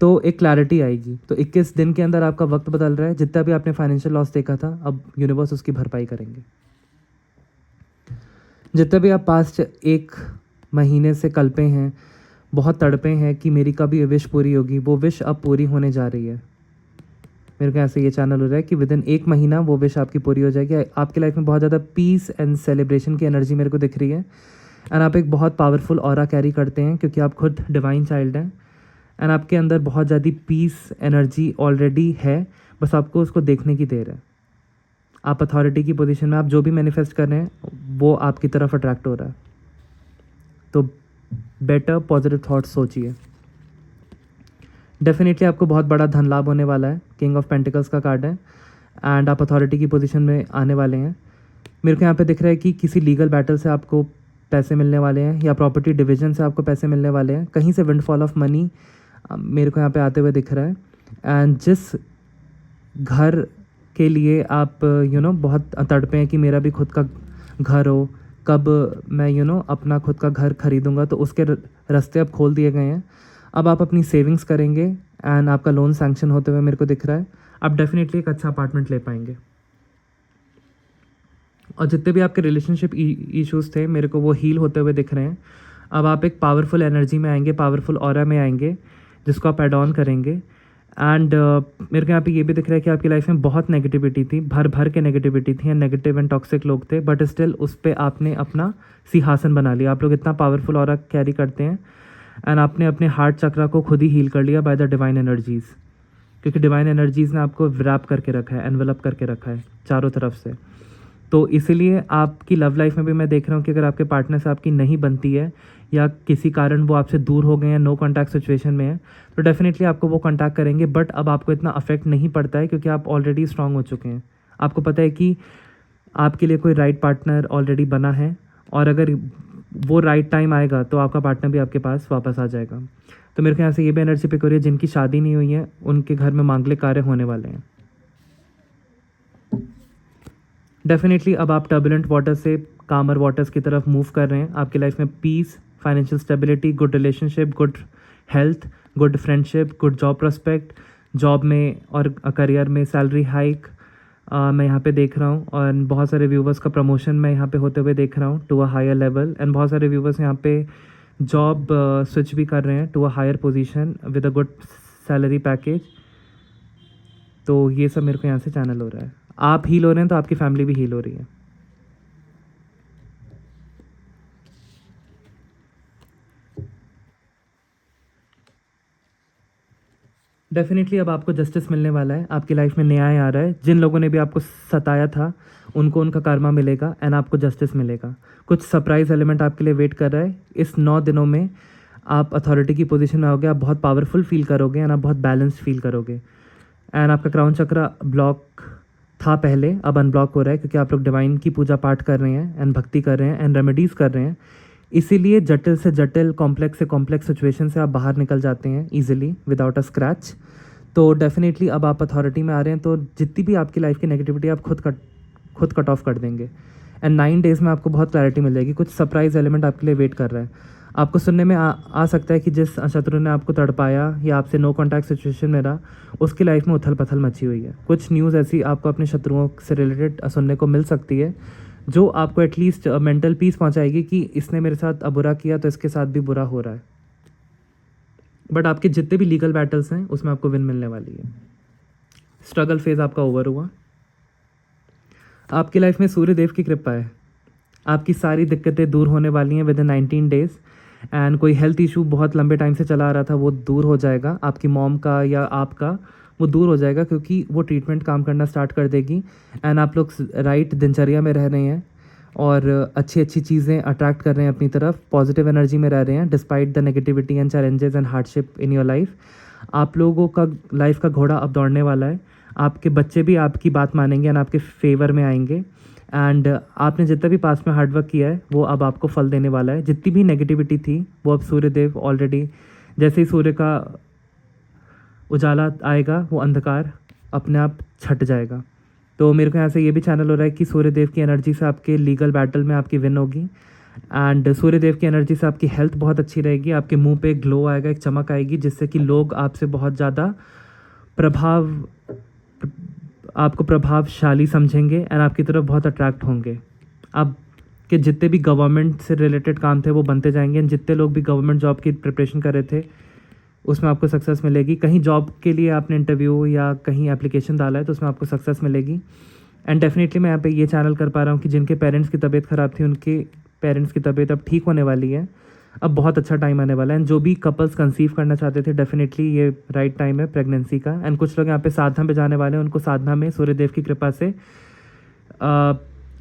तो एक क्लैरिटी आएगी। तो 21 दिन के अंदर आपका वक्त बदल रहा है। जितना भी आपने फाइनेंशियल लॉस देखा था, अब यूनिवर्स उसकी भरपाई करेंगे। जितना भी आप पास्ट 1 महीने से कल्पे हैं, बहुत तड़पे हैं कि मेरी कभी विश पूरी होगी, वो विश अब पूरी होने जा रही है। मेरे को ऐसे ये चैनल हो रहा है कि विदिन 1 महीना वो विश आपकी पूरी हो जाएगी। आपकी लाइफ में बहुत ज़्यादा पीस एंड सेलिब्रेशन की एनर्जी मेरे को दिख रही है। एंड आप एक बहुत पावरफुल ऑरा कैरी करते हैं क्योंकि आप खुद डिवाइन चाइल्ड हैं। एंड आपके अंदर बहुत ज़्यादा पीस एनर्जी ऑलरेडी है, बस आपको उसको देखने की देर है। आप अथॉरिटी की पोजीशन में, आप जो भी मैनिफेस्ट कर रहे हैं वो आपकी तरफ अट्रैक्ट हो रहा है। तो बेटर पॉजिटिव थॉट्स सोचिए। डेफिनेटली आपको बहुत बड़ा धन लाभ होने वाला है। किंग ऑफ पेंटिकल्स का कार्ड है एंड आप अथॉरिटी की पोजीशन में आने वाले हैं। मेरे को यहाँ पे दिख रहा है कि किसी लीगल बैटल से आपको पैसे मिलने वाले हैं या प्रॉपर्टी डिवीजन से आपको पैसे मिलने वाले हैं। कहीं से विंडफॉल ऑफ मनी मेरे को यहाँ पे आते हुए दिख रहा है। एंड जिस घर के लिए आप बहुत तड़पे हैं कि मेरा भी खुद का घर हो, कब मैं अपना खुद का घर खरीदूंगा, तो उसके रास्ते अब खोल दिए गए हैं। अब आप अपनी सेविंग्स करेंगे एंड आपका लोन सैंक्शन होते हुए मेरे को दिख रहा है। आप डेफिनेटली एक अच्छा अपार्टमेंट ले पाएंगे। और जितने भी आपके रिलेशनशिप इश्यूज़ थे मेरे को वो हील होते हुए दिख रहे हैं। अब आप एक पावरफुल एनर्जी में आएंगे, पावरफुल ऑरा में आएंगे, जिसको आप एड ऑन करेंगे। एंड मेरे को यहाँ पे ये भी दिख रहा है कि आपकी लाइफ में बहुत नेगेटिविटी थी, भर भर के नेगेटिविटी थी, नेगेटिव एंड टॉक्सिक लोग थे, बट स्टिल उस पर आपने अपना सिंहासन बना लिया। आप लोग इतना पावरफुल ऑरा कैरी करते हैं एंड आपने अपने हार्ट चक्रा को खुद ही हील कर लिया बाय द डिवाइन एनर्जीज़, क्योंकि डिवाइन एनर्जीज़ ने आपको रैप करके रखा है, एनवेलप करके रखा है चारों तरफ से। तो इसीलिए आपकी लव लाइफ में भी मैं देख रहा हूँ कि अगर आपके पार्टनर से आपकी नहीं बनती है या किसी कारण वो आपसे दूर हो गए हैं, नो कॉन्टैक्ट सिचुएशन में है, तो डेफिनेटली आपको वो कॉन्टैक्ट करेंगे। बट अब आपको इतना अफेक्ट नहीं पड़ता है क्योंकि आप ऑलरेडी स्ट्रांग हो चुके हैं। आपको पता है कि आपके लिए कोई राइट पार्टनर ऑलरेडी बना है और अगर वो राइट टाइम आएगा तो आपका पार्टनर भी आपके पास वापस आ जाएगा। तो मेरे को यहाँ से ये भी एनर्जी पिक हो रही है, जिनकी शादी नहीं हुई है उनके घर में मांगलिक कार्य होने वाले हैं। डेफिनेटली अब आप टर्बुलेंट वाटर से कामर वाटर्स की तरफ मूव कर रहे हैं। आपकी लाइफ में peace, financial stability, good relationship, good health, good friendship, good job prospect, job में और करियर में सैलरी हाइक मैं यहाँ पे देख रहा हूँ। और बहुत सारे व्यूवर्स का प्रमोशन मैं यहाँ पे होते हुए देख रहा हूँ to a higher level. And बहुत सारे व्यूवर्स यहाँ पे जॉब स्विच भी कर रहे हैं to a higher position with a good salary package. तो ये सब मेरे को यहाँ से चैनल हो रहा है। आप हील हो रहे हैं तो आपकी फैमिली भी हील हो रही है। डेफिनेटली अब आपको जस्टिस मिलने वाला है। आपकी लाइफ में न्याय आ रहा है। जिन लोगों ने भी आपको सताया था उनको उनका कर्मा मिलेगा एंड आपको जस्टिस मिलेगा। कुछ सरप्राइज एलिमेंट आपके लिए वेट कर रहा है। इस 9 दिनों में आप अथॉरिटी की पोजीशन में आओगे, आप बहुत पावरफुल फील करोगे एंड आप बहुत बैलेंस्ड फील करोगे। एंड आपका क्राउन चक्र ब्लॉक था पहले, अब अनब्लॉक हो रहा है क्योंकि आप लोग डिवाइन की पूजा पाठ कर रहे हैं एंड भक्ति कर रहे हैं एंड रेमेडीज़ कर रहे हैं। इसीलिए जटिल से जटिल, कॉम्प्लेक्स से कॉम्प्लेक्स सिचुएशन से आप बाहर निकल जाते हैं ईजिली विदाउट अ स्क्रैच। तो डेफिनेटली अब आप अथॉरिटी में आ रहे हैं तो जितनी भी आपकी लाइफ की नेगेटिविटी आप खुद कट ऑफ कर देंगे। एंड 9 डेज़ में आपको बहुत क्लैरिटी मिल जाएगी। कुछ सरप्राइज एलिमेंट आपके लिए वेट कर रहा है। आपको सुनने में आ सकता है कि जिस शत्रु ने आपको तड़पाया या आपसे नो कॉन्टैक्ट सिचुएशन में रहा, उसकी लाइफ में उथल पथल मची हुई है। कुछ न्यूज़ ऐसी आपको अपने शत्रुओं से रिलेटेड सुनने को मिल सकती है जो आपको एटलीस्ट मेंटल पीस पहुंचाएगी कि इसने मेरे साथ बुरा किया तो इसके साथ भी बुरा हो रहा है। बट आपके जितने भी लीगल बैटल्स हैं उसमें आपको विन मिलने वाली है। स्ट्रगल फेज आपका ओवर हुआ। आपकी लाइफ में सूर्य देव की कृपा है। आपकी सारी दिक्कतें दूर होने वाली हैं विद इन 19 डेज़। एंड कोई हेल्थ इशू बहुत लंबे टाइम से चला आ रहा था वो दूर हो जाएगा। आपकी मॉम का या आपका वो दूर हो जाएगा क्योंकि वो ट्रीटमेंट काम करना स्टार्ट कर देगी। एंड आप लोग राइट दिनचर्या में रह रहे हैं और अच्छी अच्छी चीज़ें अट्रैक्ट कर रहे हैं अपनी तरफ, पॉजिटिव एनर्जी में रह रहे हैं despite the negativity and challenges and hardship in your life. आप लोगों का लाइफ का घोड़ा अब दौड़ने वाला है। आपके बच्चे भी आपकी बात मानेंगे एंड आपके फेवर में आएंगे। एंड आपने जितना भी पास में हार्डवर्क किया है वो अब आपको फल देने वाला है। जितनी भी नेगेटिविटी थी वो अब सूर्यदेव ऑलरेडी, जैसे ही सूर्य का उजाला आएगा वो अंधकार अपने आप छट जाएगा। तो मेरे को यहाँ से ये भी चैनल हो रहा है कि सूर्यदेव की एनर्जी से आपके लीगल बैटल में आपकी विन होगी एंड सूर्यदेव की एनर्जी से आपकी हेल्थ बहुत अच्छी रहेगी, आपके मुंह पे एक ग्लो आएगा, एक चमक आएगी, जिससे कि लोग आपसे बहुत ज़्यादा प्रभाव आपको प्रभावशाली समझेंगे एंड आपकी तरफ बहुत अट्रैक्ट होंगे। आपके जितने भी गवर्नमेंट से रिलेटेड काम थे वो बनते जाएंगे एंड जितने लोग भी गवर्नमेंट जॉब की प्रिपरेशन कर रहे थे उसमें आपको सक्सेस मिलेगी। कहीं जॉब के लिए आपने इंटरव्यू या कहीं एप्लीकेशन डाला है तो उसमें आपको सक्सेस मिलेगी। एंड डेफिनेटली मैं यहाँ पे ये चैनल कर पा रहा हूँ कि जिनके पेरेंट्स की तबीयत ख़राब थी उनके पेरेंट्स की तबीयत अब ठीक होने वाली है। अब बहुत अच्छा टाइम आने वाला है एंड जो भी कपल्स कंसीव करना चाहते थे डेफिनेटली ये राइट टाइम है प्रेगनेंसी का। एंड कुछ लोग यहाँ पे साधना पे जाने वाले हैं, उनको साधना में सूर्यदेव की कृपा से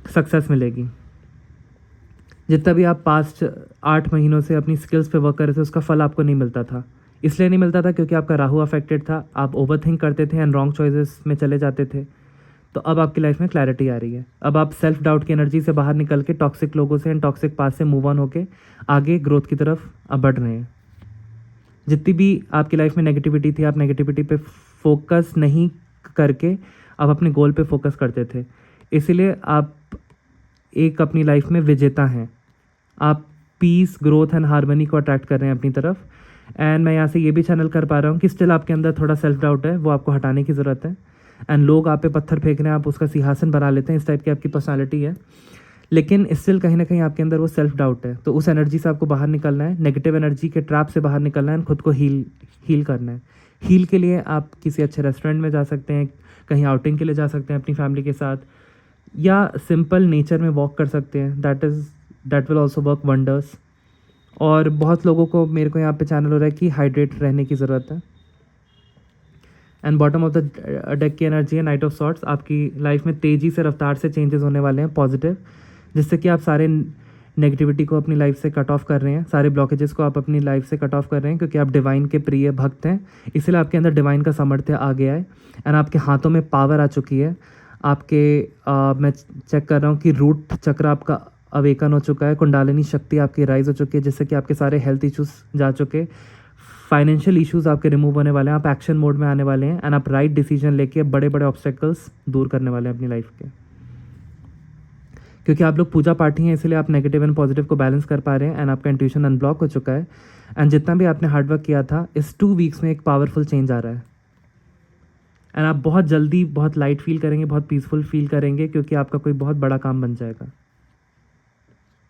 सक्सेस मिलेगी। जितना भी आप पास्ट 8 महीनों से अपनी स्किल्स पे वर्क कर रहे थे उसका फल आपको नहीं मिलता था। इसलिए नहीं मिलता था क्योंकि आपका राहु अफेक्टेड था, आप ओवर थिंक करते थे एंड रॉन्ग चॉइसेस में चले जाते थे। तो अब आपकी लाइफ में क्लैरिटी आ रही है। अब आप सेल्फ डाउट की एनर्जी से बाहर निकल के टॉक्सिक लोगों से एंड टॉक्सिक पास से मूव ऑन होके आगे ग्रोथ की तरफ अब बढ़ रहे हैं। जितनी भी आपकी लाइफ में नेगेटिविटी थी, आप नेगेटिविटी पे फोकस नहीं करके आप अपने गोल पे फोकस करते थे, इसीलिए आप एक अपनी लाइफ में विजेता हैं। आप पीस, ग्रोथ एंड हार्मनी को अट्रैक्ट कर रहे हैं अपनी तरफ। एंड मैं यहाँ से ये भी चैनल कर पा रहा हूँ कि स्टिल आपके अंदर थोड़ा सेल्फ डाउट है, वो आपको हटाने की ज़रूरत है। एंड लोग आप पे पत्थर फेंक रहे हैं, आप उसका सिंहासन बना लेते हैं, इस टाइप की आपकी पर्सनालिटी है, लेकिन स्टिल कहीं ना कहीं आपके अंदर वो सेल्फ डाउट है। तो उस एनर्जी से आपको बाहर निकलना है, नेगेटिव एनर्जी के ट्रैप से बाहर निकलना है, खुद को हील करना है। हील के लिए आप किसी अच्छे रेस्टोरेंट में जा सकते हैं, कहीं आउटिंग के लिए जा सकते हैं अपनी फैमिली के साथ, या सिंपल नेचर में वॉक कर सकते हैं। That will also work wonders. और बहुत लोगों को मेरे को यहाँ पे चैनल हो रहा है कि हाइड्रेट रहने की ज़रूरत है। And bottom of the deck की एनर्जी है नाइट ऑफ सॉर्ट्स। आपकी लाइफ में तेज़ी से रफ्तार से चेंजेस होने वाले हैं पॉजिटिव, जिससे कि आप सारे नेगेटिविटी को अपनी लाइफ से कट ऑफ कर रहे हैं, सारे ब्लॉकेजेस को आप अपनी लाइफ से कट ऑफ कर रहे हैं, क्योंकि आप डिवाइन के प्रिय भक्त हैं। इसलिए आपके अंदर डिवाइन का सामर्थ्य आ गया है एंड आपके हाथों में पावर आ चुकी है। आपके मैं चेक कर रहा हूँ कि रूट चक्र आपका अवेकन हो चुका है, कुंडालिनी शक्ति आपकी राइज हो चुकी है, जिससे कि आपके सारे हेल्थ इश्यूज जा चुके, फाइनेंशियल इश्यूज आपके रिमूव होने वाले हैं, आप एक्शन मोड में आने वाले हैं एंड आप राइट डिसीजन लेके बड़े बड़े ऑब्स्टेकल्स दूर करने वाले हैं अपनी लाइफ के। क्योंकि आप लोग पूजा पाठी हैं, इसलिए आप नेगेटिव एंड पॉजिटिव को बैलेंस कर पा रहे हैं एंड आपका इंट्यूशन अनब्लॉक हो चुका है। एंड जितना भी आपने हार्डवर्क किया था, इस 2 वीक्स में एक पावरफुल चेंज आ रहा है एंड आप बहुत जल्दी बहुत लाइट फील करेंगे, बहुत पीसफुल फील करेंगे, क्योंकि आपका कोई बहुत बड़ा काम बन जाएगा।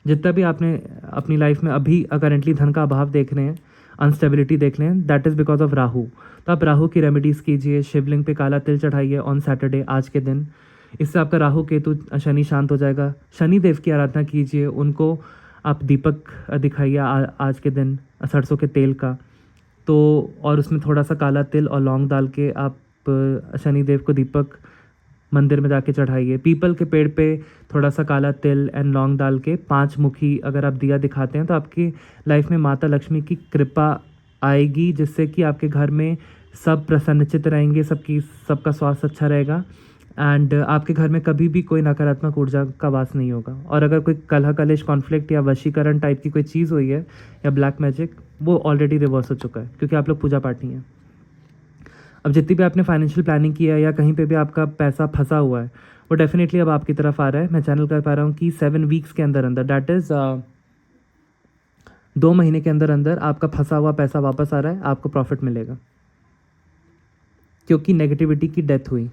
जितना भी आपने अपनी लाइफ में अभी करेंटली धन का अभाव देख रहे हैं, अनस्टेबिलिटी देख रहे हैं, that is because of Rahu. तो आप राहु की रेमेडीज़ कीजिए, शिवलिंग पे काला तिल चढ़ाइए ऑन सैटरडे, आज के दिन। इससे आपका राहु केतु शनि शांत हो जाएगा। शनि देव की आराधना कीजिए, उनको आप दीपक दिखाइए आज के दिन सरसों के तेल का, तो और उसमें थोड़ा सा काला तिल और लौंग डाल के आप शनि देव को दीपक मंदिर में जाके चढ़ाइए। पीपल के पेड़ पे थोड़ा सा काला तिल एंड लौंग डाल के 5 मुखी अगर आप दिया दिखाते हैं तो आपकी लाइफ में माता लक्ष्मी की कृपा आएगी, जिससे कि आपके घर में सब प्रसन्नचित रहेंगे, सबका स्वास्थ्य अच्छा रहेगा एंड आपके घर में कभी भी कोई नकारात्मक ऊर्जा का वास नहीं होगा। और अगर कोई कलह कलेश, कॉन्फ्लिक्ट या वशीकरण टाइप की कोई चीज़ हुई है या ब्लैक मैजिक, वो ऑलरेडी रिवर्स हो चुका है, क्योंकि आप लोग पूजा पाठी हैं। अब जितनी भी आपने फाइनेंशियल प्लानिंग किया है या कहीं पे भी आपका पैसा फंसा हुआ है, वो डेफिनेटली अब आपकी तरफ आ रहा है। मैं चैनल कर पा रहा हूँ कि 7 वीक्स के अंदर अंदर, दैट इज़ 2 महीने के अंदर अंदर आपका फंसा हुआ पैसा वापस आ रहा है, आपको प्रॉफिट मिलेगा, क्योंकि नेगेटिविटी की डेथ हुई,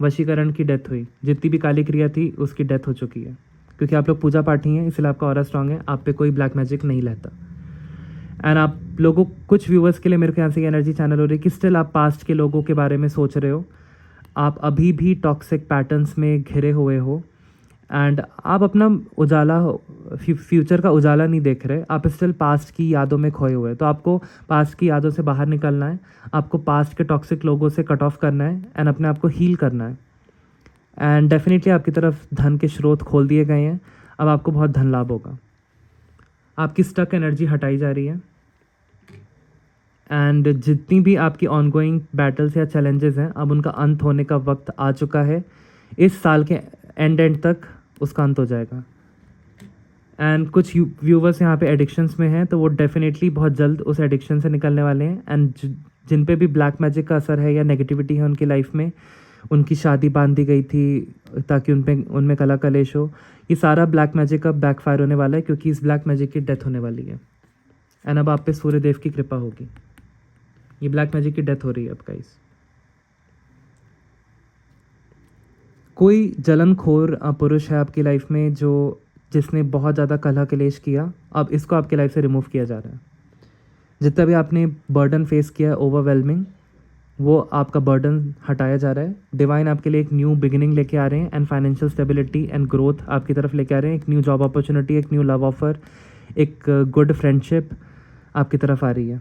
वशीकरण की डेथ हुई, जितनी भी काली क्रिया थी उसकी डेथ हो चुकी है, क्योंकि आप लोग पूजा पाठी हैं, इसलिए आपका ऑरा स्ट्रांग है, आप पे कोई ब्लैक मैजिक नहीं रहता। एंड आप लोगों, कुछ व्यूवर्स के लिए मेरे को यहाँ से एनर्जी चैनल हो रही है कि स्टिल आप पास्ट के लोगों के बारे में सोच रहे हो, आप अभी भी टॉक्सिक पैटर्न्स में घिरे हुए हो एंड आप अपना उजाला, फ्यूचर का उजाला नहीं देख रहे, आप स्टिल पास्ट की यादों में खोए हुए हैं। तो आपको पास्ट की यादों से बाहर निकलना है, आपको पास्ट के टॉक्सिक लोगों से कट ऑफ करना है एंड अपने आप को हील करना है। एंड डेफिनेटली आपकी तरफ धन के स्रोत खोल दिए गए हैं, अब आपको बहुत धन लाभ होगा। आपकी स्टक एनर्जी हटाई जा रही है एंड जितनी भी आपकी ऑनगोइंग बैटल्स या चैलेंजेस हैं, अब उनका अंत होने का वक्त आ चुका है। इस साल के एंड तक उसका अंत हो जाएगा। एंड कुछ व्यूवर्स यहाँ पे एडिक्शंस में हैं, तो वो डेफिनेटली बहुत जल्द उस एडिक्शन से निकलने वाले हैं। एंड जिन पे भी ब्लैक मैजिक का असर है या नेगेटिविटी है उनकी लाइफ में, उनकी शादी बांध दी गई थी ताकि उनमें कला कलेश हो। ये सारा ब्लैक मैजिक अब बैकफायर होने वाला है क्योंकि इस ब्लैक मैजिक की डेथ होने वाली है। एंड अब आप पे सूर्यदेव की कृपा होगी। ये ब्लैक मैजिक की डेथ हो रही है अब गाइस। कोई जलनखोर पुरुष है आपकी लाइफ में जिसने बहुत ज़्यादा कलह कलेश किया, अब इसको आपके लाइफ से रिमूव किया जा रहा है। जितना भी आपने बर्डन फेस किया ओवरवेलमिंग, वो आपका बर्डन हटाया जा रहा है। डिवाइन आपके लिए एक न्यू बिगिनिंग लेके आ रहे हैं and financial stability and growth आपकी तरफ लेके आ रहे हैं। एक न्यू जॉब अपॉर्चुनिटी, एक न्यू लव ऑफर, एक गुड फ्रेंडशिप आपकी तरफ आ रही है।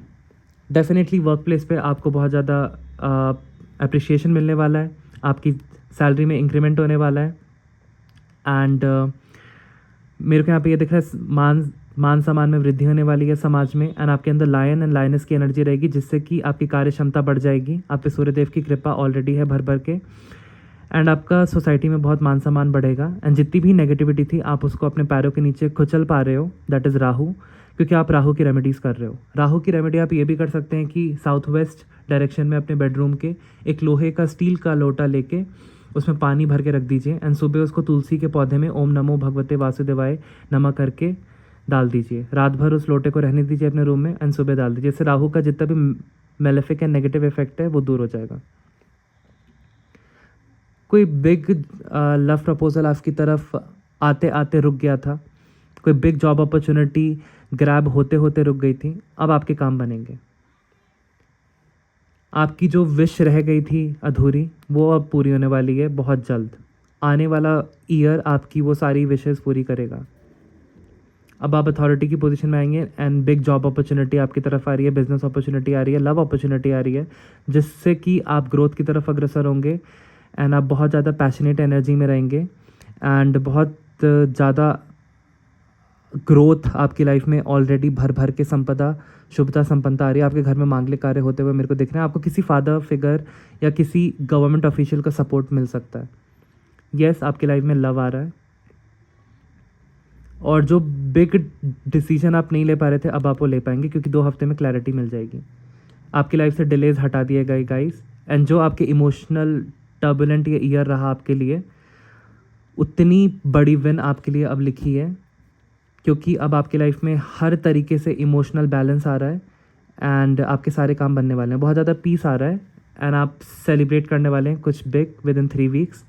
डेफिनेटली वर्क प्लेस पे आपको बहुत ज़्यादा अप्रिशिएशन मिलने वाला है, आपकी सैलरी में इंक्रीमेंट होने वाला है। एंड मेरे को यहाँ पे ये दिख रहा है मान सम्मान में वृद्धि होने वाली है समाज में। एंड आपके अंदर लायन एंड लायनस की एनर्जी रहेगी जिससे कि आपकी कार्य क्षमता बढ़ जाएगी। आप पे सूर्यदेव की कृपा ऑलरेडी है भर भर के। एंड आपका सोसाइटी में बहुत मान सम्मान बढ़ेगा। एंड जितनी भी नेगेटिविटी थी आप उसको अपने पैरों के नीचे कुचल पा रहे हो, दैट इज़ राहु, क्योंकि आप राहु की रेमेडीज़ कर रहे हो। राहु की रेमेडी आप ये भी कर सकते हैं कि साउथ वेस्ट डायरेक्शन में अपने बेडरूम के एक लोहे का स्टील का लोटा लेके उसमें पानी भर के रख दीजिए एंड सुबह उसको तुलसी के पौधे में ओम नमो भगवते वासुदेवाय नमः करके डाल दीजिए। रात भर उस लोटे को रहने दीजिए अपने रूम में एंड सुबह डाल दीजिए। इससे राहु का जितना भी मेलेफिक एंड नेगेटिव इफेक्ट है वो दूर हो जाएगा। कोई बिग लव प्रपोजल आपकी तरफ आते आते रुक गया था, कोई बिग जॉब अपॉर्चुनिटी ग्रैब होते होते रुक गई थी, अब आपके काम बनेंगे। आपकी जो विश रह गई थी अधूरी वो अब पूरी होने वाली है बहुत जल्द। आने वाला ईयर आपकी वो सारी विशेस पूरी करेगा। अब आप अथॉरिटी की पोजीशन में आएंगे एंड बिग जॉब अपॉर्चुनिटी आपकी तरफ आ रही है, बिजनेस अपॉर्चुनिटी आ रही है, लव अपॉर्चुनिटी आ रही है, जिससे कि आप ग्रोथ की तरफ अग्रसर होंगे। एंड आप बहुत ज़्यादा पैशनेट एनर्जी में रहेंगे एंड बहुत ज़्यादा ग्रोथ आपकी लाइफ में ऑलरेडी भर भर के संपदा शुभता संपन्नता आ रही है। आपके घर में मांगलिक कार्य होते हुए मेरे को दिख रहे हैं। आपको किसी फादर फिगर या किसी गवर्नमेंट ऑफिशियल का सपोर्ट मिल सकता है। यस, आपकी लाइफ में लव आ रहा है। और जो बिग डिसीजन आप नहीं ले पा रहे थे अब आप वो ले पाएंगे क्योंकि 2 हफ्ते में क्लैरिटी मिल जाएगी। आपकी लाइफ से डिलेज हटा दिए गए गाइस। एंड जो आपके इमोशनल टर्बुलेंट ये ईयर रहा आपके लिए, उतनी बड़ी विन आपके लिए अब लिखी है क्योंकि अब आपकी लाइफ में हर तरीके से इमोशनल बैलेंस आ रहा है एंड आपके सारे काम बनने वाले हैं। बहुत ज़्यादा पीस आ रहा है एंड आप सेलिब्रेट करने वाले हैं कुछ बिग विद इन 3 वीक्स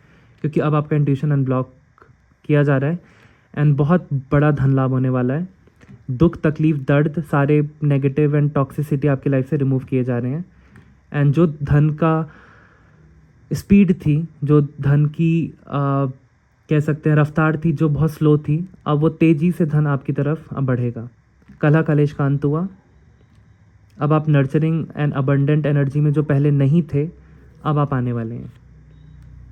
क्योंकि अब आपका इंट्यूशन अनब्लॉक किया जा रहा है एंड बहुत बड़ा धन लाभ होने वाला है। दुख तकलीफ दर्द सारे नेगेटिव एंड टॉक्सिसिटी आपकी लाइफ से रिमूव किए जा रहे हैं। एंड जो धन का स्पीड थी, जो धन की कह सकते हैं रफ्तार थी जो बहुत स्लो थी, अब वो तेज़ी से धन आपकी तरफ अब बढ़ेगा। कलह कलेश का अंत हुआ। अब आप नर्चरिंग एंड अबंडेंट एनर्जी में जो पहले नहीं थे अब आप आने वाले हैं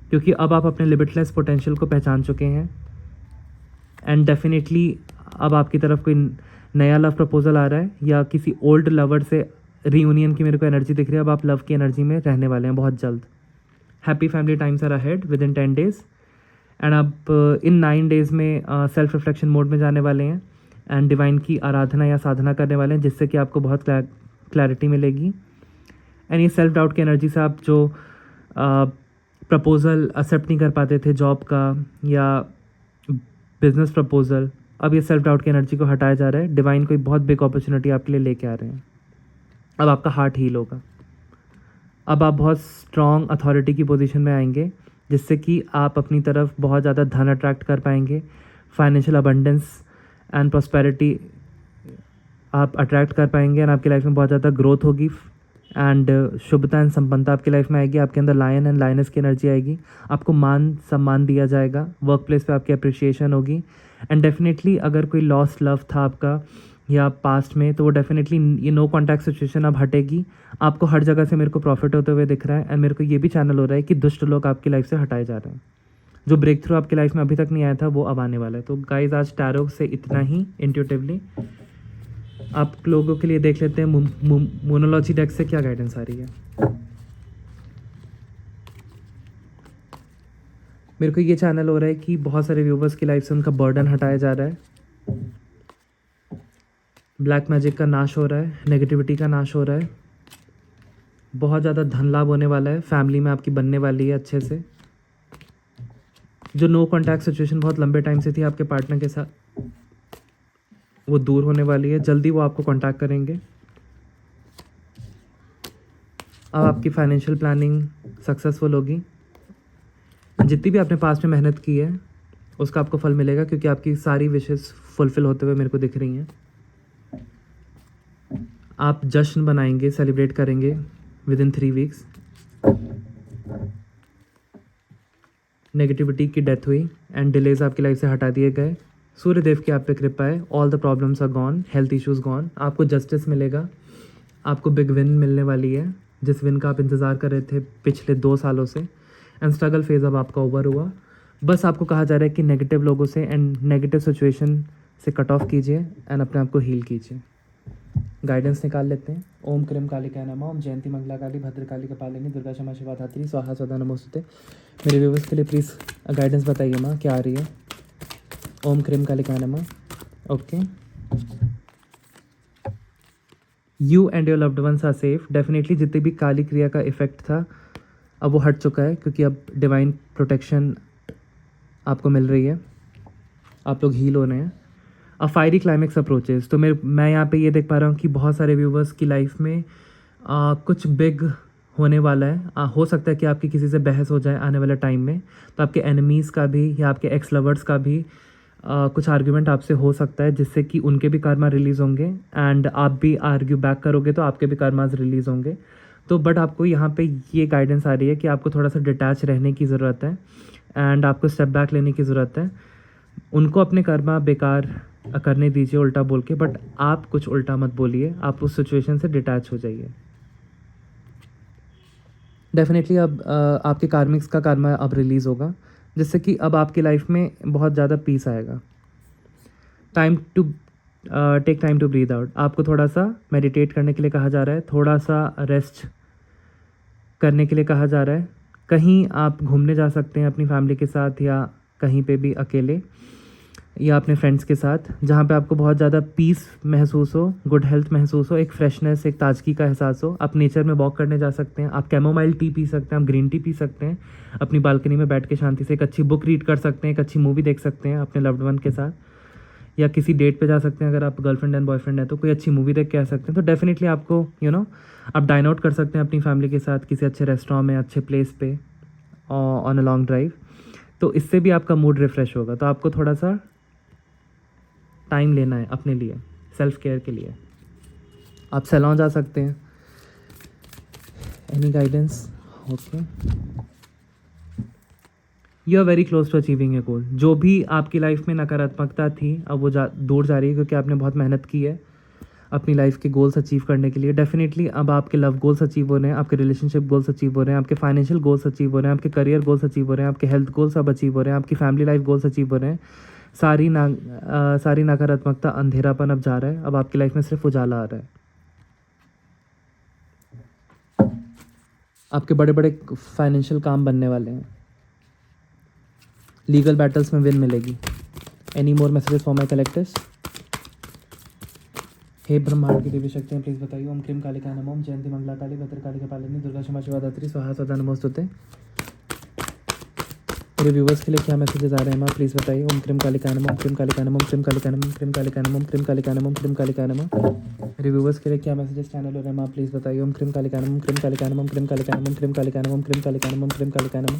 क्योंकि अब आप अपने लिमिटलेस पोटेंशियल को पहचान चुके हैं। एंड डेफिनेटली अब आपकी तरफ कोई नया लव प्रपोजल आ रहा है या किसी ओल्ड लवर से रीयूनियन की मेरे को एनर्जी दिख रही है। अब आप लव की एनर्जी में रहने वाले हैं बहुत जल्द। Happy family times are ahead within 10 days. And आप इन 9 डेज़ में सेल्फ रिफ्लेक्शन मोड में जाने वाले हैं एंड डिवाइन की आराधना या साधना करने वाले हैं जिससे कि आपको बहुत क्लैरिटी मिलेगी। एंड ये सेल्फ डाउट की एनर्जी से आप जो प्रपोज़ल एक्सेप्ट नहीं कर पाते थे जॉब का या बिजनेस प्रपोज़ल, अब ये सेल्फ डाउट की एनर्जी को हटाया जा रहा है। डिवाइन कोई बहुत बिग अपॉर्चुनिटी आपके लिए लेके आ रहे हैं। अब आपका हार्ट हील होगा। अब आप बहुत स्ट्रॉन्ग अथॉरिटी की पोजीशन में आएंगे जिससे कि आप अपनी तरफ बहुत ज़्यादा धन अट्रैक्ट कर पाएंगे। फाइनेंशियल अबंडेंस एंड प्रॉस्पेरिटी आप अट्रैक्ट कर पाएंगे एंड आपकी लाइफ में बहुत ज़्यादा ग्रोथ होगी एंड शुभता एंड संपन्नता आपकी लाइफ में आएगी। आपके अंदर लायन एंड लायनस की एनर्जी आएगी। आपको मान सम्मान दिया जाएगा। वर्क प्लेस पर आपकी अप्रिशिएशन होगी। एंड डेफिनेटली अगर कोई लॉस्ट लव था आपका या पास्ट में तो वो डेफिनेटली ये नो कॉन्टैक्ट सिचुएशन अब हटेगी। आपको हर जगह से मेरे को प्रॉफिट होते हुए दिख रहा है एंड मेरे को ये भी चैनल हो रहा है कि दुष्ट लोग आपकी लाइफ से हटाए जा रहे हैं। जो ब्रेक थ्रू आपकी लाइफ में अभी तक नहीं आया था वो अब आने वाला है। तो गाइज आज टैरो से इतना ही इंट्यूटिवली। आप लोगों के लिए देख लेते हैं मोनोलॉजी डेक से क्या गाइडेंस आ रही है। मेरे को ये चैनल हो रहा है कि बहुत सारे व्यूवर्स की लाइफ से उनका बर्डन हटाया जा रहा है। ब्लैक मैजिक का नाश हो रहा है, नेगेटिविटी का नाश हो रहा है बहुत ज़्यादा धन लाभ होने वाला है, फैमिली में आपकी बनने वाली है अच्छे से। जो नो कॉन्टैक्ट सिचुएशन बहुत लंबे टाइम से थी आपके पार्टनर के साथ, वो दूर होने वाली है, जल्दी वो आपको कॉन्टैक्ट करेंगे। अब आपकी फाइनेंशियल प्लानिंग सक्सेसफुल होगी। जितनी भी आपने पास्ट में मेहनत की है उसका आपको फल मिलेगा, क्योंकि आपकी सारी विशेस फुलफिल होते हुए मेरे को दिख रही हैं। आप जश्न बनाएंगे, सेलिब्रेट करेंगे विद इन 3 वीक्स। नेगेटिविटी की डेथ हुई एंड डिलेज आपकी लाइफ से हटा दिए गए। सूर्य देव की आप पे कृपा है। All the problems are gone, health issues gone. आपको जस्टिस मिलेगा, आपको बिग विन मिलने वाली है, जिस विन का आप इंतज़ार कर रहे थे पिछले 2 सालों से। एंड स्ट्रगल फेज अब आपका ओवर हुआ। बस आपको कहा जा रहा है कि नेगेटिव लोगों से एंड नेगेटिव सिचुएशन से कट ऑफ कीजिए एंड अपने आप को हील कीजिए। गाइडेंस निकाल लेते हैं। ओम क्रीम कालिकाय नमः, ओम जयंती मंगला काली भद्रकाली कपालिनी दुर्गा क्षमा शिवा धात्री स्वाहा सदा नमोस्तुते। मेरे व्यूवर्स के लिए प्लीज़ गाइडेंस बताइए माँ, क्या आ रही है। ओम क्रीम कालिकाय नमः। Okay, you and your loved ones are safe. Definitely जितनी भी काली क्रिया का इफेक्ट था अब वो हट चुका है, क्योंकि अब डिवाइन प्रोटेक्शन आपको मिल रही है, आप लोग हील हो रहे हैं। अ फायरी क्लाइमेक्स अप्रोचेस। तो मैं यहाँ पे ये देख पा रहा हूँ कि बहुत सारे व्यूवर्स की लाइफ में कुछ बिग होने वाला है। हो सकता है कि आपकी किसी से बहस हो जाए आने वाले टाइम में, तो आपके एनिमीज़ का भी या आपके एक्स लवर्स का भी कुछ आर्ग्यूमेंट आपसे हो सकता है, जिससे कि उनके भी कर्मा रिलीज़ होंगे एंड आप भी आर्ग्यू बैक करोगे तो आपके भी कर्माज रिलीज़ होंगे। तो बट आपको यहाँ पे ये गाइडेंस आ रही है कि आपको थोड़ा सा डिटैच रहने की ज़रूरत है एंड आपको स्टेप बैक लेने की ज़रूरत है। उनको अपने कर्मा बेकार करने दीजिए उल्टा बोल के, बट आप कुछ उल्टा मत बोलिए, आप उस सिचुएशन से डिटैच हो जाइए। डेफिनेटली अब आपके कार्मिक्स का कर्मा अब रिलीज़ होगा, जिससे कि अब आपकी लाइफ में बहुत ज़्यादा पीस आएगा। Take time to breathe out. आपको थोड़ा सा मेडिटेट करने के लिए कहा जा रहा है, थोड़ा सा रेस्ट करने के लिए कहा जा रहा है। कहीं आप घूमने जा सकते हैं अपनी फैमिली के साथ, या कहीं पे भी अकेले, या अपने फ्रेंड्स के साथ, जहाँ पे आपको बहुत ज़्यादा पीस महसूस हो, गुड हेल्थ महसूस हो, एक फ्रेशनेस, एक ताजगी का एहसास हो। आप नेचर में वॉक करने जा सकते हैं, आप कैमोमाइल टी पी सकते हैं, आप ग्रीन टी पी सकते हैं, अपनी बालकनी में बैठ के शांति से एक अच्छी बुक रीड कर सकते हैं, एक अच्छी मूवी देख सकते हैं अपने लव्ड वन के साथ, या किसी डेट पे जा सकते हैं। अगर आप गर्लफ्रेंड एंड बॉयफ्रेंड है तो कोई अच्छी मूवी देख के आ सकते हैं। तो डेफिनेटली आपको आप डाइन आउट कर सकते हैं अपनी फैमिली के साथ किसी अच्छे रेस्टोरेंट में, अच्छे प्लेस पे, ऑन अ लॉन्ग ड्राइव। तो इससे भी आपका मूड रिफ़्रेश होगा। तो आपको थोड़ा सा टाइम लेना है अपने लिए, सेल्फ केयर के लिए। आप सैलून जा सकते हैं। Any guidance? Okay, you are very close to achieving a goal. जो भी आपकी लाइफ में नकारात्मकता थी अब वो दूर जा रही है, क्योंकि आपने बहुत मेहनत की है अपनी लाइफ के गोल्स अचीव करने के लिए। डेफिनेटली अब आपके लव गोल्स अचीव हो रहे हैं, आपके रिलेशनशिप गोल्स अचीव हो रहे हैं, आपके फाइनेंशियल गोल्स अचीव हो रहे हैं, आपके करियर गोल्स अचीव हो रहे हैं, आपके हेल्थ गोल्स अब अचीव हो रहे हैं, आपकी फैमिली लाइफ गोल्स अचीव हो रहे हैं। सारी नकारात्मकता, अंधेरापन अब जा रहा है। अब आपकी लाइफ में सिर्फ उजाला आ रहा है। आपके बड़े बड़े फाइनेंशियल काम बनने वाले हैं। लीगल बैटल्स में विन मिलेगी। Any more messages for my collectors? हे ब्रह्मांड की देवी शक्तियाँ प्लीज़ बताइए। ओम क्रीम कालिकाय नमः, ओम जयंती मंगला काली भद्रकाली कपालिनी दुर्गा क्षमा शिवा धात्री स्वाहा सदा नमोस्तुते। मेरे व्यूवर्स के लिए क्या मैसेजेस आ रहे हैं माँ, प्लीज़ बताइए। ओम क्रीम कालिकाय नमः, ओम क्रीम कालिकाय नमः, ओम क्रीम कालिकाय नमः, ओम क्रीम कालिकाय नमः, ओम क्रीम कालिकाय नमः, ओम क्रीम कालिकाय नमः। मेरे व्यूवर्स के लिए क्या मैसेजेस चैनल हो रहे हैं माँ, प्लीज़ बताइए। ओम क्रीम कालिकाय नमः, ओम क्रीम कालिकाय नमः, ओम क्रीम कालिकाय नमः, ओम क्रीम कालिकाय नमः, ओम क्रीम कालिकाय नमः, ओम क्रीम कालिकाय नमः।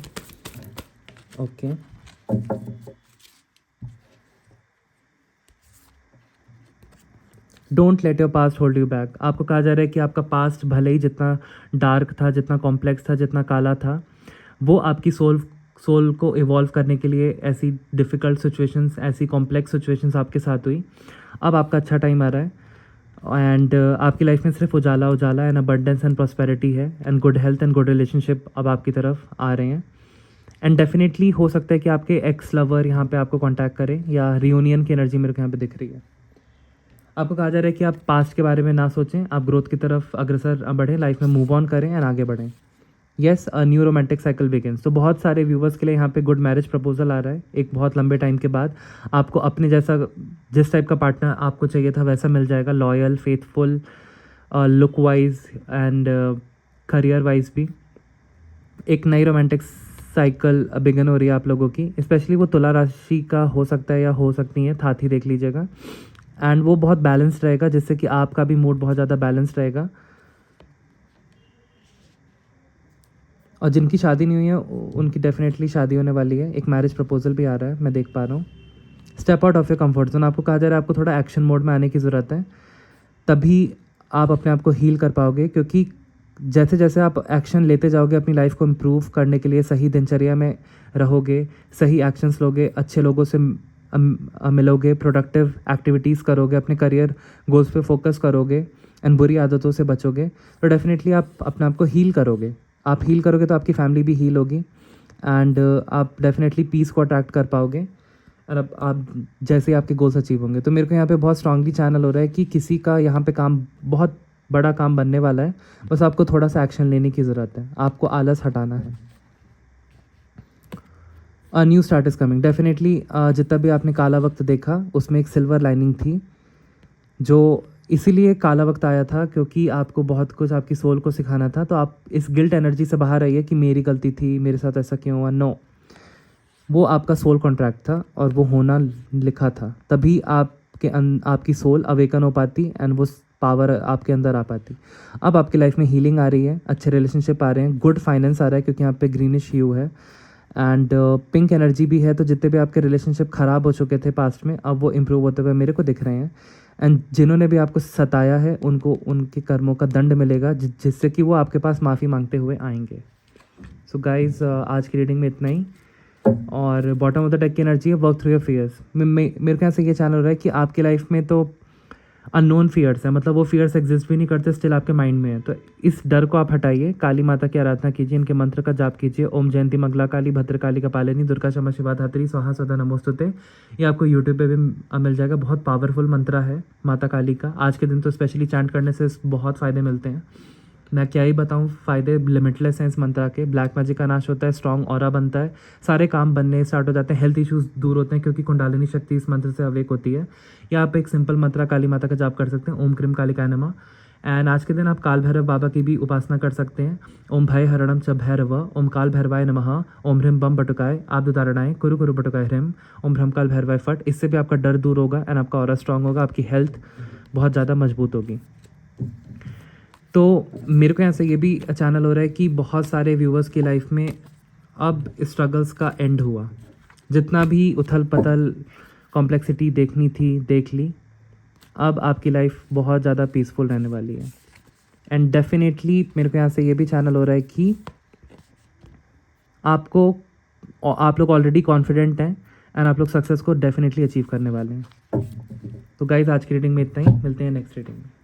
Okay, don't let your past hold you back. आपको कहा जा रहा है कि आपका पास्ट भले ही जितना डार्क था, जितना कॉम्प्लेक्स था, जितना काला था, वो आपकी सोल को इवॉल्व करने के लिए ऐसी डिफ़िकल्ट सिचुएशंस, ऐसी कॉम्प्लेक्स सिचुएशंस आपके साथ हुई। अब आपका अच्छा टाइम आ रहा है एंड आपकी लाइफ में सिर्फ उजाला उजाला एंड अबंडेंस एंड प्रॉस्पेरिटी है and good health and good relationship अब आपकी तरफ आ रहे हैं। एंड डेफिनेटली हो सकता है कि आपके एक्स लवर यहाँ पे आपको कांटेक्ट करें, या रियूनियन की एनर्जी मेरे को यहाँ पे दिख रही है। आपको कहा जा रहा है कि आप पास्ट के बारे में ना सोचें, आप ग्रोथ की तरफ अग्रसर बढ़ें, लाइफ में मूव ऑन करें एंड आगे बढ़ें। Yes, a new romantic cycle begins. तो बहुत सारे व्यूवर्स के लिए यहाँ पे गुड मैरिज प्रपोजल आ रहा है एक बहुत लंबे टाइम के बाद। आपको अपने जैसा, जिस टाइप का पार्टनर आपको चाहिए था वैसा मिल जाएगा। Loyal, faithful, look wise and career wise भी एक नई रोमांटिक साइकिल बिगन हो रही है आप लोगों की। स्पेशली वो तुला राशि का हो सकता है या हो सकती है, साथ ही देख लीजिएगा। एंड वो बहुत बैलेंस्ड रहेगा, जिससे कि आपका भी मूड बहुत ज़्यादा बैलेंस्ड रहेगा। और जिनकी शादी नहीं हुई है उनकी डेफिनेटली शादी होने वाली है। एक मैरिज प्रपोजल भी आ रहा है, मैं देख पा रहा हूँ। Step out of your comfort zone, आपको कहा जा रहा है आपको थोड़ा एक्शन मोड में आने की ज़रूरत है, तभी आप अपने आप को हील कर पाओगे। क्योंकि जैसे जैसे आप एक्शन लेते जाओगे अपनी लाइफ को इम्प्रूव करने के लिए, सही दिनचर्या में रहोगे, सही एक्शंस लोगे, अच्छे लोगों से मिलोगे, प्रोडक्टिव एक्टिविटीज़ करोगे, अपने करियर गोल्स पे फोकस करोगे एंड बुरी आदतों से बचोगे, तो डेफिनेटली आप अपने आप को हील करोगे। आप हील करोगे तो आपकी फैमिली भी हील होगी एंड आप डेफिनेटली पीस को अट्रैक्ट कर पाओगे। और अब आप जैसे आपके गोल्स अचीव होंगे, तो मेरे को यहाँ पे बहुत स्ट्रांगली चैनल हो रहा है कि किसी का यहाँ पे काम, बहुत बड़ा काम बनने वाला है। बस आपको थोड़ा सा एक्शन लेने की ज़रूरत है, आपको आलस हटाना है। A new start is coming definitely. जितना भी आपने काला वक्त देखा उसमें एक सिल्वर लाइनिंग थी, जो इसीलिए काला वक्त आया था क्योंकि आपको बहुत कुछ आपकी सोल को सिखाना था। तो आप इस गिल्ट एनर्जी से बाहर आइए कि मेरी गलती थी, मेरे साथ ऐसा क्यों हुआ। नो, वो आपका सोल कॉन्ट्रैक्ट था और वो होना लिखा था, तभी आपकी सोल अवेकन हो पाती एंड वो पावर आपके अंदर आ पाती। अब आपकी लाइफ में हीलिंग आ रही है, अच्छे रिलेशनशिप आ रहे हैं, गुड फाइनेंस आ रहा है क्योंकि यहाँ पे ग्रीनिश ह्यू है एंड पिंक एनर्जी भी है। तो जितने भी आपके रिलेशनशिप ख़राब हो चुके थे पास्ट में, अब वो इम्प्रूव होते हुए मेरे को दिख रहे हैं। एंड जिन्होंने भी आपको सताया है उनको उनके कर्मों का दंड मिलेगा, जिससे कि वो आपके पास माफ़ी मांगते हुए आएंगे। सो गाइज, आज की रीडिंग में इतना ही। और बॉटम ऑफ द डेक की एनर्जी है वर्क थ्रू योर फियर्स। मेरे को यहाँ से ये चैनल हो रहा है कि आपकी लाइफ में तो अननोन फियर्स है, मतलब वो फियर्स एग्जिस्ट भी नहीं करते, स्टिल आपके माइंड में है। तो इस डर को आप हटाइए, काली माता की आराधना कीजिए, इनके मंत्र का जाप कीजिए। ओम जयंती मंगला काली भद्रकाली कपालिनी दुर्गा क्षमा शिवा धात्री स्वाहा स्वधा नमोस्तुते। ये आपको यूट्यूब पे भी मिल जाएगा। बहुत पावरफुल मंत्र है माता काली का। आज के दिन तो स्पेशली चैंट करने से बहुत फ़ायदे मिलते हैं, मैं क्या ही बताऊँ, फ़ायदे लिमिटलेस हैं इस मंत्रा के। ब्लैक मैजिक का नाश होता है, स्ट्रॉन्ग ऑरा बनता है, सारे काम बनने स्टार्ट हो जाते हैं, हेल्थ इश्यूज़ दूर होते हैं क्योंकि कुंडलिनी शक्ति इस मंत्र से अवेक होती है। या आप एक सिंपल मंत्रा काली माता का जाप कर सकते हैं, ओम क्रीम कालिकाय नमः। एंड आज के दिन आप काल भैरव बाबा की भी उपासना कर सकते हैं। ओम भय हरणम च भैरव, ओम काल भैरवाय नमः, ओम ह्रीम बम बटुकाय आप दुदारणाएँ कुरु कुरु बटुकाय ह्रीम, ओम भ्रम काल भैरवाय फट। इससे भी आपका डर दूर होगा एंड आपका ऑरा स्ट्रॉन्ग होगा, आपकी हेल्थ बहुत ज़्यादा मजबूत होगी। तो मेरे को यहाँ से ये भी चैनल हो रहा है कि बहुत सारे व्यूवर्स की लाइफ में अब स्ट्रगल्स का एंड हुआ। जितना भी उथल पथल कॉम्प्लेक्सिटी देखनी थी देख ली, अब आपकी लाइफ बहुत ज़्यादा पीसफुल रहने वाली है। एंड डेफिनेटली मेरे को यहाँ से ये भी चैनल हो रहा है कि आप लोग ऑलरेडी कॉन्फिडेंट हैं एंड आप लोग सक्सेस को डेफिनेटली अचीव करने वाले हैं। तो गाइज, आज की रीडिंग में इतना ही, मिलते हैं नेक्स्ट रीडिंग में।